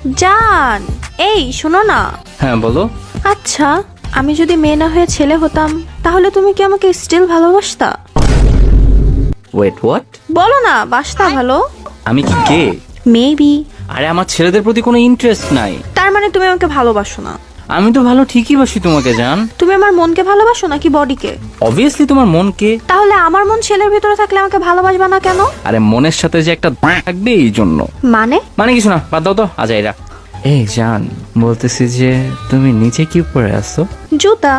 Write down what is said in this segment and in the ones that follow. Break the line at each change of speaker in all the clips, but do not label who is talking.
জান, এই শোনো না।
হ্যাঁ বলো।
আচ্ছা, আমি যদি মেয়ে না হয়ে ছেলে হতাম তাহলে তুমি কি আমাকে স্টিল ভালোবাসতা?
Wait what?
বলো না, বাসতা ভালো?
আমি কি গে?
মেবি।
আরে আমার ছেলেদের প্রতি কোনো ইন্টারেস্ট নাই।
তার মানে তুমি আমাকে ভালোবাসো না?
আমি তো ভালো ঠিকই বাসি তোমাকে জান।
তুমি আমার মনকে ভালোবাসো নাকি বডিকে?
অবভিয়াসলি তোমার মনকে।
তাহলে আমার মন ছেলের ভিতরে থাকলে আমাকে ভালোবাসবা না কেন?
আরে মনের সাথে যে একটা থাকবে এই জন্য।
মানে
কিছু না, বাদ দাও তো আজাইরা। এই জান, বলতেছি যে তুমি নিচে কি পরে আসছো?
জুতা।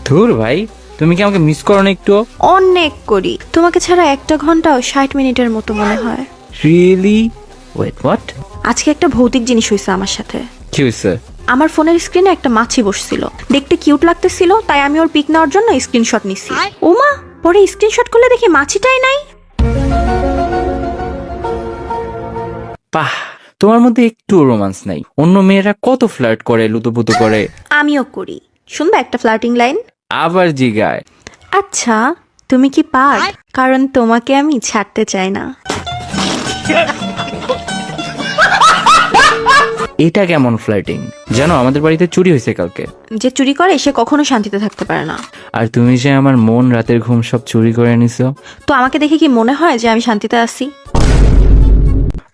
ধুর ভাই, তুমি কি আমাকে মিস করো না একটু?
অনেক করি, তোমাকে ছাড়া একটা ঘন্টাও 60 মিনিটের মতো মনে হয়।
রিয়েলি? Wait what?
আজকে একটা ভৌতিক জিনিস হয়েছে আমার সাথে।
কি হয়েছে?
আমার ফোনের স্ক্রিনে একটা মাছি বসছিল, দেখতে কিউট লাগতেছিল, তাই আমি ওর পিক নেওয়ার জন্য স্ক্রিনশট নিছি। ওমা, পরে স্ক্রিনশট করলে দেখি মাছিটাই নাই।
বাহ, তোমার মধ্যে একটু রোমান্স নাই। অন্য মেয়েরা কত ফ্লার্ট করে, লুতুপুতু করে।
আমিও করি। শুনবা একটা ফ্লার্টিং লাইন?
আবার জিগায়।
আচ্ছা, তুমি কি পার? কারণ তোমাকে আমি ছাড়তে চাই না।
এটা কেমন ফ্লার্টিং? জানো আমাদের বাড়িতে চুরি হয়েছে কালকে।
যে চুরি করে সে কখনো শান্তিতে থাকতে পারে না।
আর তুমি যে আমার মন, রাতের ঘুম সব চুরি করে নিছো।
তো আমাকে দেখে কি মনে হয় যে আমি শান্তিতে আছি?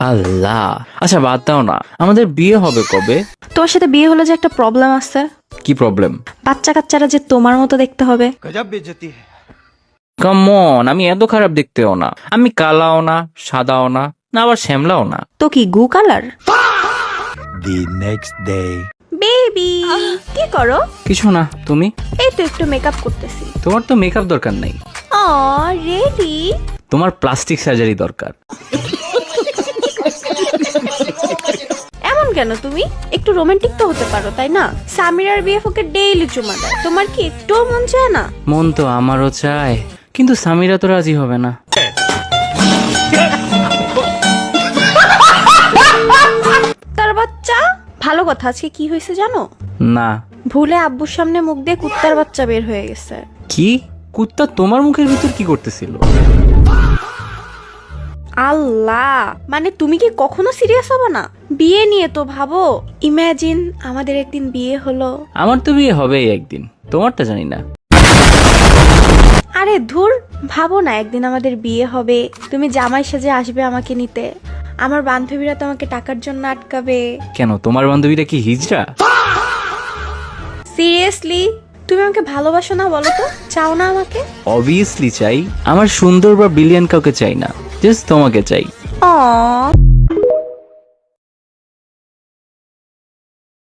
আল্লাহ, আচ্ছা বাদ দাও না, আমাদের বিয়ে হবে কবে?
তোমার সাথে বিয়ে হলে যে একটা প্রবলেম আছে।
কি প্রবলেম?
বাচ্চা কাচ্চারা যে তোমার মতো দেখতে হবে।
কাম অন, আমি এত খারাপ দেখতেও না। আমি কালাও না, সাদাও না, না আবার শ্যামলাও না।
তো কি গু colour?
The next day.
Baby, কি করো?
কিছু না, তুমি?
এই তো একটু মেকআপ করতেছি।
তোমার তো মেকআপ দরকার নাই,
ও রেডি?
তোমার প্লাস্টিক সার্জারি দরকার।
এমন কেন তুমি? একটু রোমান্টিক তো হতে পারো, তাই না? সামিরার বিএফকে ডেইলি চুমা দেয়, তোমার কি একটু মন চায় না?
মন তো আমারও চায়, কিন্তু সামিরা তো রাজি হবে না।
তার বাচ্চা। ভালো কথা, আজকে কি হয়েছে জানো?
না।
ভুলে আব্বুর সামনে মুখ দিয়ে কুত্তার বাচ্চা বের হয়ে গেছে।
কি? কুত্তা তোমার মুখের ভিতর কি করতেছিল?
আল্লাহ, মানে তুমি কি কখনো সিরিয়াস হবে না? বিয়ে নিয়ে তো ভাবো। ইমাজিন আমাদের একদিন বিয়ে হলো।
আমার তো বিয়ে হবেই একদিন, তোমারটা জানি না।
আরে ধুর, ভাবো না একদিন আমাদের বিয়ে হবে, তুমি জামাই সাজে আসবে আমাকে নিতে। আমার বান্ধবীরা তোমাকে টাকার জন্য আটকাবে।
কেন, তোমার বান্ধবীরা কি হিজড়া?
সিরিয়াসলি, তুমি আমাকে ভালোবাসো না বলো তো? চাও না আমাকে?
অবভিয়াসলি চাই। আমার সুন্দর বা ব্রিলিয়ান্ট কাউকে চাই না, জাস্ট তোমাকে চাই।
অ